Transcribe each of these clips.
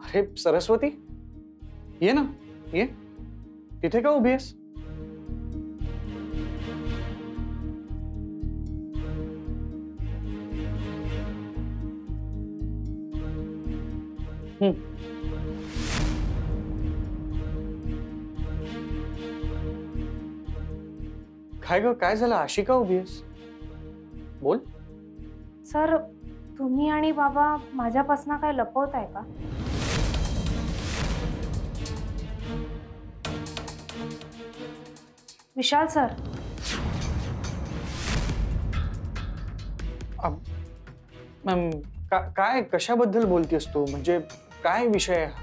अरे सरस्वती, ये ना, ये तिथे का उभी आहेस? काय ग, काय झालं? अशी का उभी आहेस? बोल. सर, तुम्ही आणि बाबा माझ्यापासून काय लपवताय का? विशाल सर, काय कशाबद्दल बोलतेस तू? म्हणजे काय विषय आहे हा?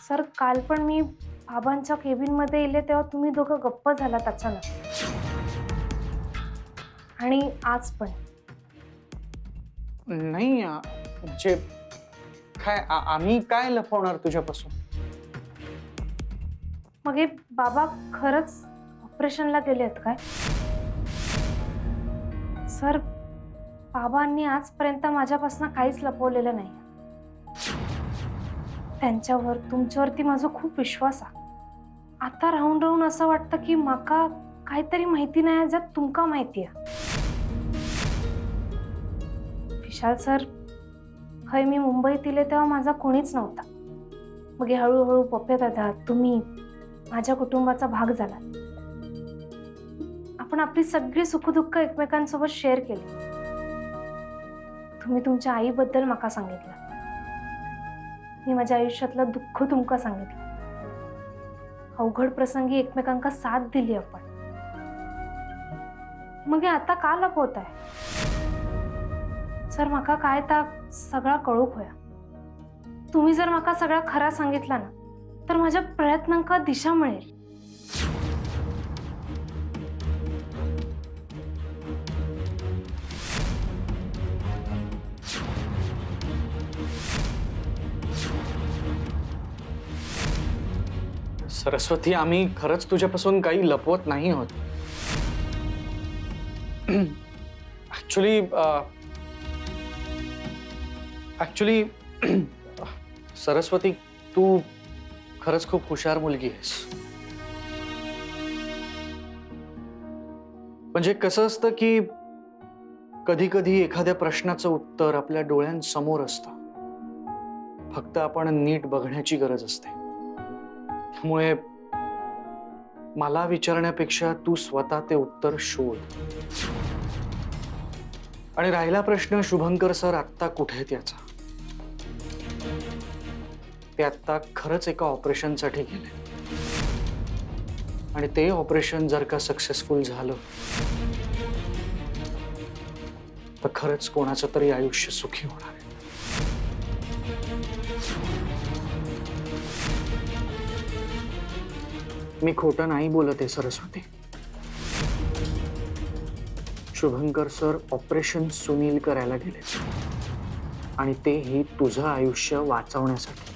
सर काल पण मी बाबांच्या केबिन मध्ये गेले तेव्हा तुम्ही दोघं गप्प झालात अचानक. आणि आज पण. नाही म्हणजे काय आम्ही काय लपवणार तुझ्यापासून? मग हे बाबा खरंच ऑपरेशनला गेले आहेत काय? सर, बाबांनी आजपर्यंत माझ्यापासून काहीच लपवलेलं नाही. त्यांच्यावर तुमच्यावरती माझा खूप विश्वास आहे. आता राहून राहून असं वाटतं की माका काहीतरी माहिती नाही ज्यात तुमका माहिती आहे. विशाल सर, हय मी मुंबईत इले तेव्हा माझा कोणीच नव्हता. मग हळूहळू पप्पे दादा तुम्ही माझ्या कुटुंबाचा भाग झाला. आपण आपली सगळी सुखदुःख एकमेकांसोबत शेअर केली. तुम्ही तुमच्या आईबद्दल माका सांगितलं. मी माझ्या आयुष्यातलं दुःख तुमका सांगितलं. अवघड प्रसंगी एकमेकांका साथ दिली आपण. मग हे आता का लपवताय? सर माका काय ता सगळा कळूक होया. तुम्ही जर माका सगळा खरा सांगितला ना तर माझ्या प्रयत्नांका दिशा मिळेल. सरस्वती, आम्ही खरंच तुझ्यापासून काही लपवत नाही आहोत. ऍक्च्युली सरस्वती, तू खरंच खूप हुशार मुलगी आहेस. म्हणजे कसं असतं की कधी कधी एखाद्या प्रश्नाचं उत्तर आपल्या डोळ्यांसमोर असतं. फक्त आपण नीट बघण्याची गरज असते. त्यामुळे मला विचारण्यापेक्षा तू स्वतः ते उत्तर शोध. आणि राहिला प्रश्न शुभंकर सर आत्ता कुठे आहेत याचा, ते आत्ता खरंच एका ऑपरेशनसाठी गेले. आणि ते ऑपरेशन जर का सक्सेसफुल झालं तर खरंच कोणाचं तरी आयुष्य सुखी होणार आहे. मी खोटं नाही बोलत आहे सरस्वती. शुभंकर सर ऑपरेशन सुनील करायला गेले आणि तेही तुझं आयुष्य वाचवण्यासाठी.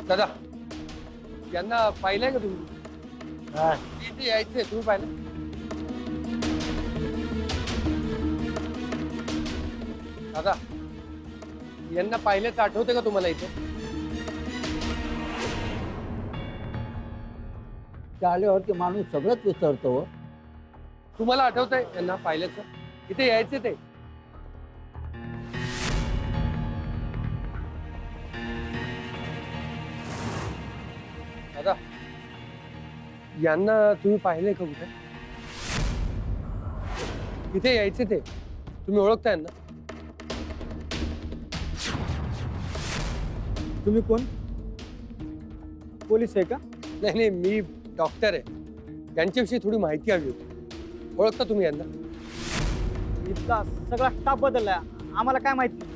दादा, यांना पाहिलंय का तुम्ही? इथे यायचंय, तुम्ही पाहिलं? दादा, यांना पाहिल्याचं आठवतं का तुम्हाला? इथे आल्यावरती माणूस सगळंच विसरतो. तुम्हाला आठवतंय यांना पाहिल्याचं? इथे यायचे ते. दादा, यांना तुम्ही पाहिले का कुठे? इथे यायचे ते तुम्ही ओळखताय ना? तुम्ही कोण? पोलीस आहे का? नाही नाही, मी डॉक्टर आहे. यांच्याविषयी थोडी माहिती हवी होती. ओळखता तुम्ही यांना? इथला सगळा स्टाफ बदललाय, आम्हाला काय माहिती.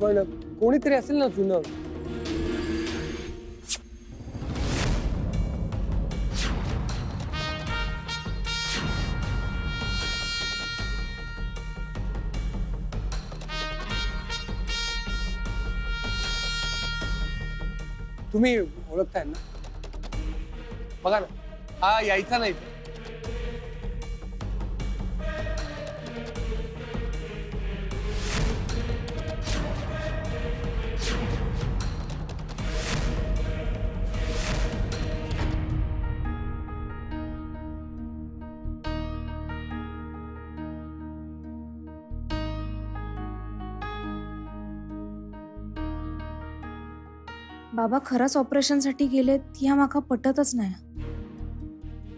पण कोणीतरी असेल ना जुनं. तुम्ही ओळखताय ना? बघा ना, हा यायचा नाही. बाबा खरंच ऑपरेशनसाठी गेलेत ह्या माका पटतच नाही.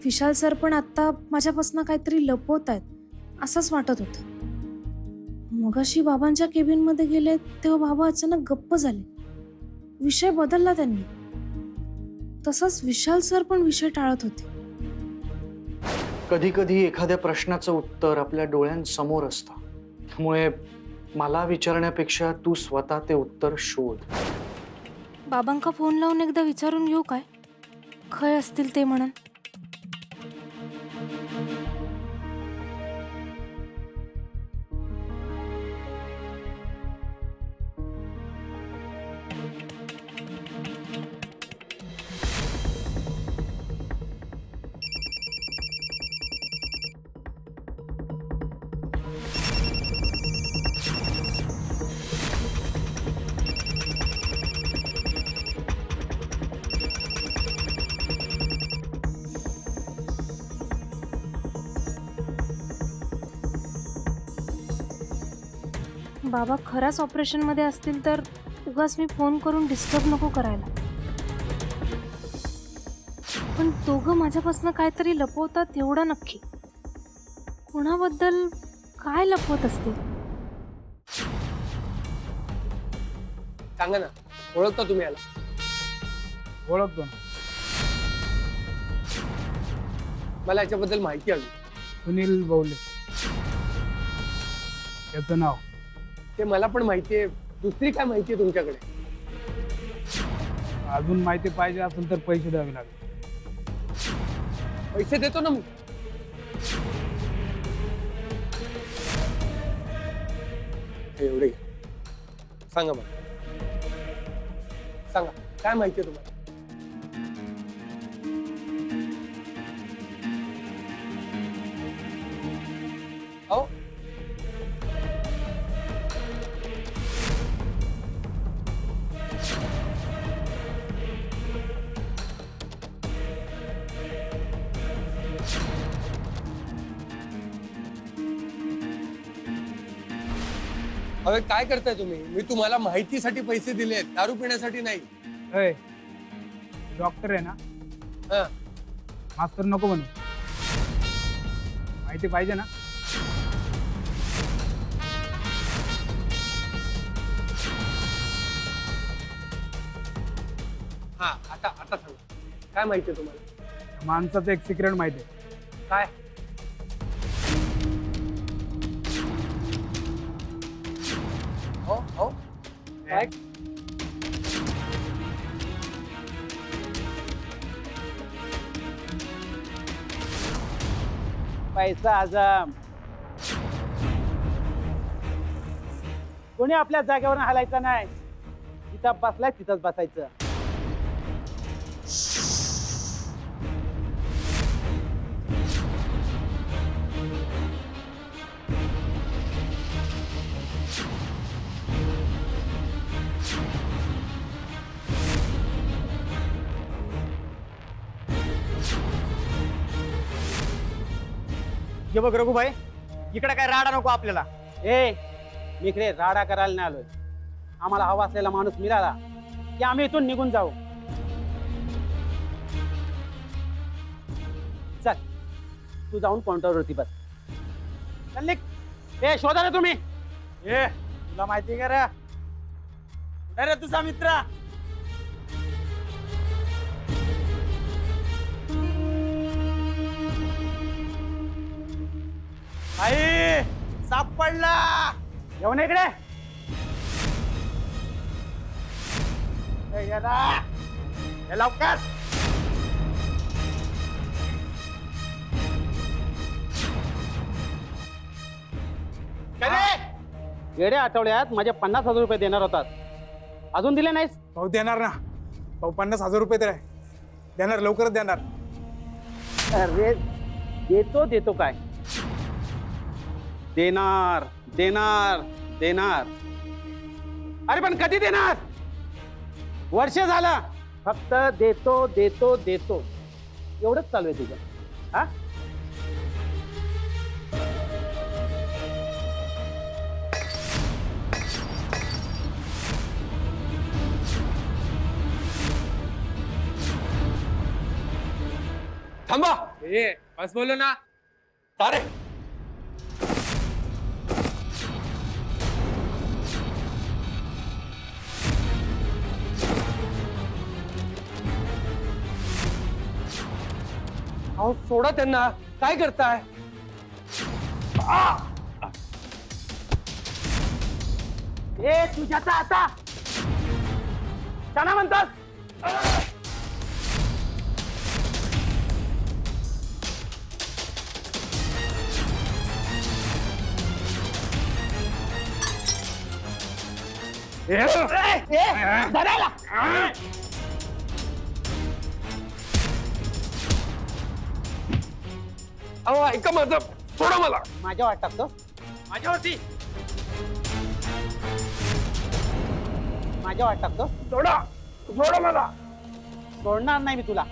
विशाल सर पण आत्ता माझ्यापासून काहीतरी लपवत आहेत असंच वाटत होतं. मगाशी बाबांच्या केबिनमध्ये गेले तेव्हा बाबा अचानक गप्प झाले. विषय बदलला त्यांनी. तसंच विशाल सर पण विषय टाळत होते. कधी कधी एखाद्या प्रश्नाचं उत्तर आपल्या डोळ्यांसमोर असतं. त्यामुळे मला विचारण्यापेक्षा तू स्वतः ते उत्तर शोध. बाबांका फोन लावून एकदा विचारून घेऊ काय खय असतील ते म्हणून. बाबा खराच ऑपरेशनमध्ये असतील तर उगाच मी फोन करून डिस्टर्ब नको करायला. पण दोघं माझ्यापासून काहीतरी लपवतात एवढं नक्की. कोणाबद्दल काय लपवत असतील? सांगा ना, ओळखता तुम्ही याला? ओळखतो ना. मला याच्याबद्दल माहिती हवी. सुनील बवले त्याचं नाव. ते मला पण माहिती आहे. दुसरी काय माहिती आहे तुमच्याकडे? अजून माहिती पाहिजे असेल तर पैसे द्यावे लागेल. पैसे देतो ना मी. हे एवढे घ्या. सांगा मला, सांगा काय माहिती आहे तुम्हाला? अहो अरे काय करताय तुम्ही? मी तुम्हाला माहितीसाठी पैसे दिले, दारू पिण्यासाठी नाही. अय डॉक्टर आहे ना, हा. मास्तर नको म्हणू. माहिती पाहिजे ना. हा आता आता सांगा काय माहिती आहे तुम्हाला? माणसाचं एक सिक्रेट माहिती आहे. काय? हो हो काय? पैसा आजम. कोणी आपल्या जागेवर हलायचं नाही. जिथं बसलाय तिथंच बसायचं. हे बघ रघुभाई, इकडे काय राडा नको आपल्याला. ए मी इकडे राडा करायला नाही आलोय. आम्हाला हवा असलेला माणूस मिळाला की आम्ही इथून निघून जाऊ. चल तू जाऊन काउंटरवरती बस. चल निघ. ए शोधा रे तुम्ही. ए तुला माहिती का रे कुठे रे तुझा मित्र? आई सापडला. येऊन इकडे. ए, याला. ये लवकर. काय रे? गेल्या आठवड्यात माझे 50,000 रुपये देणार होतात, अजून दिले नाहीस. भाऊ देणार ना भाऊ 50,000 रुपये तर आहे देणार लवकरच देणार. अरे देतो देतो काय, देणार देणार देणार. अरे पण कधी देणार? वर्ष झालं फक्त देतो देतो देतो एवढंच चालू आहे तुझं. हा थांबा. ए बस बोलो ना. तारे अहो सोडा त्यांना. काय करताय? ए तुझ्याचा आता त्यांना म्हणतात. अहो ऐका माझं. सोडा मला. माझ्या वाट टाकतो. माझ्यावरती माझ्या वाट टाकतो. सोडा. सोडा मला. सोडणार नाही मी तुला.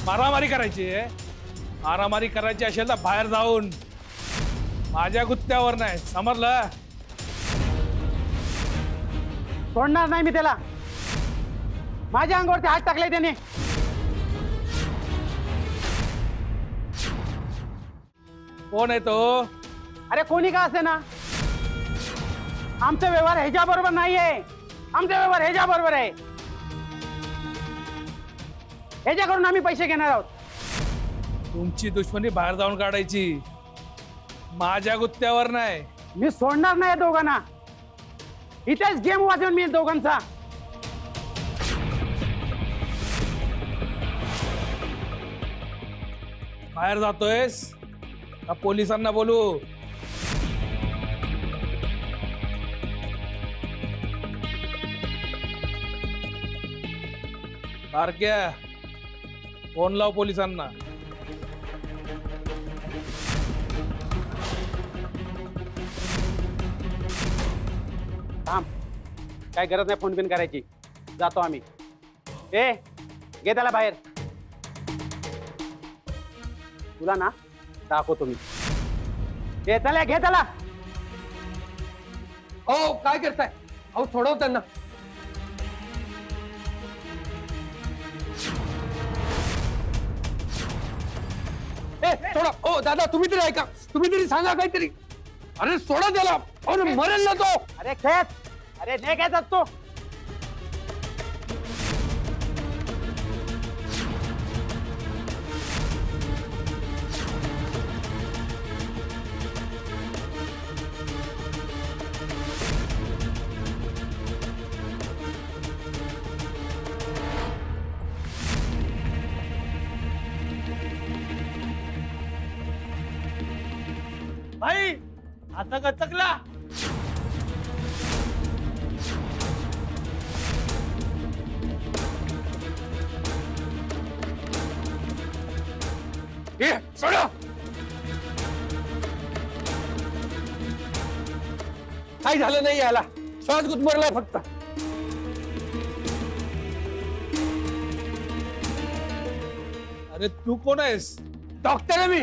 मारामारी करायची आहे. मारामारी करायची असेल तर बाहेर जाऊन, माझ्या गुत्त्यावर नाही. समजलं? सोडणार नाही मी त्याला. माझ्या अंगावरती हात टाकले त्याने. कोण आहे तो? अरे कोणी का असे ना, आमचा व्यवहार ह्याच्या बरोबर नाहीये. आमचा व्यवहार ह्याच्या बरोबर आहे. ह्याच्याकडून आम्ही पैसे घेणार आहोत. तुमची दुश्मनी बाहेर जाऊन काढायची, माझ्या गुत्त्यावर नाही. मी सोडणार नाही दोघांना. इथेच गेम वाजवून मी दोघांचा. बाहेर जातोयस का पोलिसांना बोलू? बारक्या, फोन लाव पोलिसांना. थांब, काय गरज नाही फोन बिन करायची. जातो आम्ही. ए घे त्याला बाहेर. तुला ना दाखवतो मी. ए त्याला घे त्याला. अहो काय करताय? अहो सोडव त्यांना. ए सोडा. ओ दादा तुम्ही तरी ऐका. तुम्ही तरी सांगा काहीतरी. अरे सोडा त्याला. अरे मरेल ना तो. अरे खेच. अरे नाही काय जात तो. भाई आता गचकला. ए सोडा. काही झालं नाही याला, श्वास गुदमरलाय फक्त. अरे तू कोण आहेस? डॉक्टर आहे मी.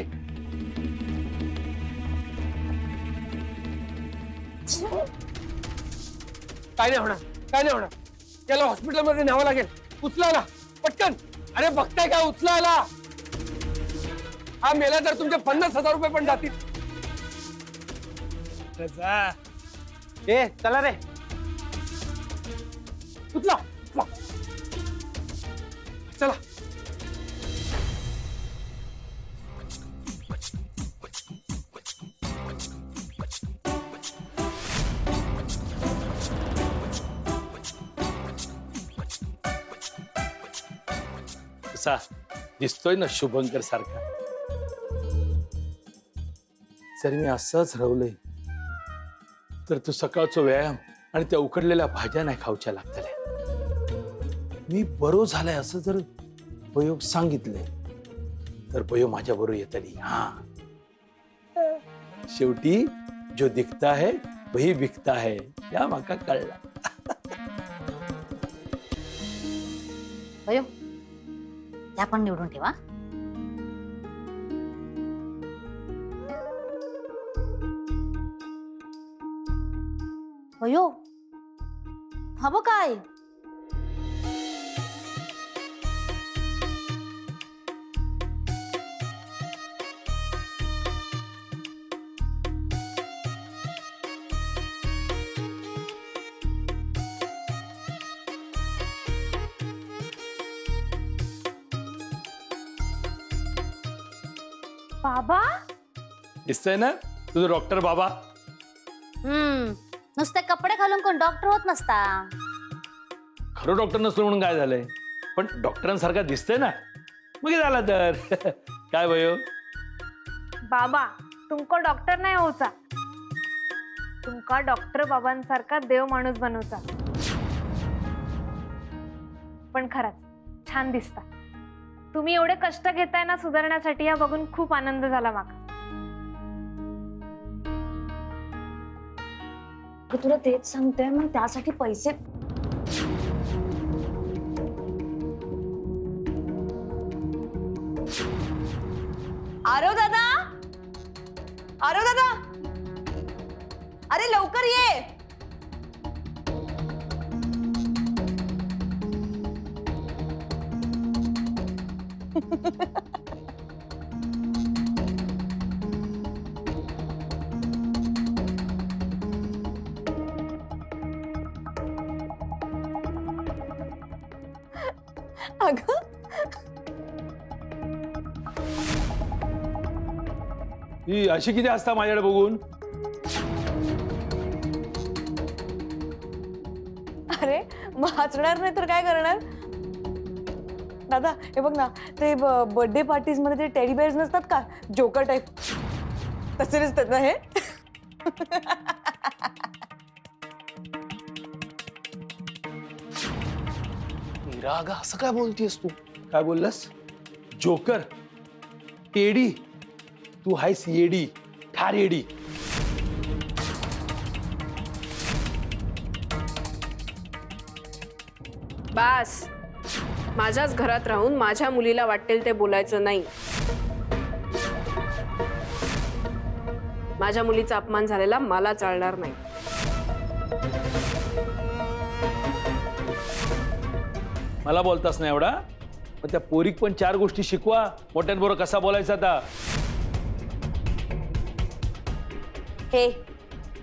काय नाही होणार, काय नाही होणार. त्याला हॉस्पिटलमध्ये न्यावं लागेल. उचलायला पटकन. अरे बघताय का, उचलायला. हा मेला तर तुमचे 50,000 रुपये पण जातील. अरे जा. ए चला रे. उचला उचला. चला. कसा दिसतोय ना शुभंकर सारखा. जर मी असंच रवलंय तर तू सकाळचा व्यायाम आणि त्या उकडलेल्या भाज्या नाही खाऊच्या लागतल्या. मी बरो झालाय असं जर बयो सांगितलंय तर बयो माझ्या बरोबर येतली. हा शेवटी जो दिखता है वही बिकता है या माका कळला. अयो त्या पण निवडून ठेवा. अयो हा बघ काय. बाबा दिसतंय ना तुझं डॉक्टर बाबा. नुसते कपडे घालून कोण डॉक्टर होत नसता. खरं डॉक्टर नसलो म्हणून काय झालंय, पण डॉक्टरांसारखा दिसतंय ना मग हे झालं तर. काय भयो बाबा तुमको डॉक्टर नाही होचा, तुमका डॉक्टर बाबांसारखा देव माणूस बनवचा. पण खरंच छान दिसता. तुम्ही एवढे कष्ट घेताय ना सुधारण्यासाठी, या बघून खूप आनंद झाला माका. तुला तेच सांगते, मग त्यासाठी पैसे. आरव दादा, आरव दादा, अरे लवकर ये. अगं ही अशी किती असता माझ्याकडे बघून. अरे मग हसणार नाही तर काय करणार. दादा हे बघ ना, ते बर्थडे पार्टीज मध्ये ते टेडी बेअर्स नसतात का, जोकर टाईप, तसे नसतात ना हे. रागा असं काय बोलतीयस तू? काय बोललास? Joker teddy? तू हायस येडी, ठार येडी. बास, माझ्याच घरात राहून माझ्या मुलीला वाटेल ते बोलायचं नाही. माझ्या मुलीचा अपमान झालेला मला चालणार नाही. मला बोलतास ना एवढा, मग त्या पोरीक पण 4 गोष्टी शिकवा. मोठ्यांबरोबर कसा बोलायचा आता. हे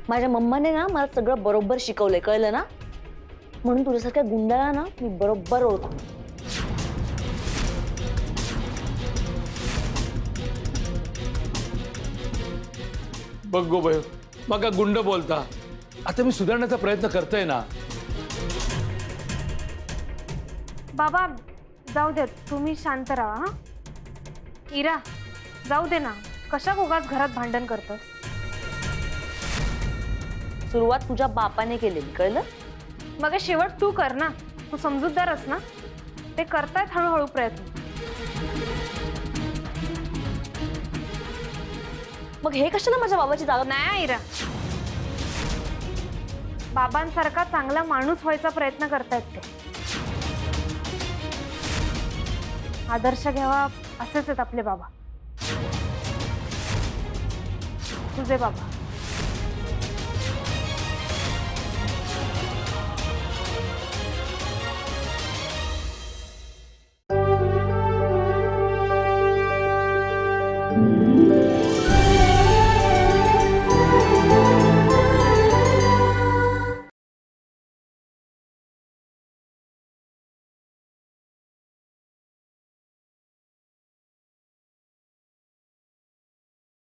माझ्या मम्माने ना मला सगळं बरोबर शिकवलंय, कळलं ना. म्हणून तुझ्यासारख्या गुंडाला ना मी बरोबर ओळखू. बघ गो भयो, मग का गुंड बोलता. आता मी सुधारण्याचा प्रयत्न करतोय ना. बाबा जाऊ दे, तुम्ही शांत राहा. हा इरा जाऊ दे ना, कशा उगाच घरात भांडण करतोस. सुरुवात तुझ्या बापाने केलेली, कळलं. मग शेवट तू कर ना, तू समजूतदारच ना. ते करतायत हळूहळू प्रयत्न. मग हे कशाला माझ्या बाबाची जागा नाही आईरा, बाबांसारखा चांगला माणूस व्हायचा प्रयत्न करतायत ते. आदर्श घ्यावा असेच आहेत आपले बाबा, तुझे बाबा.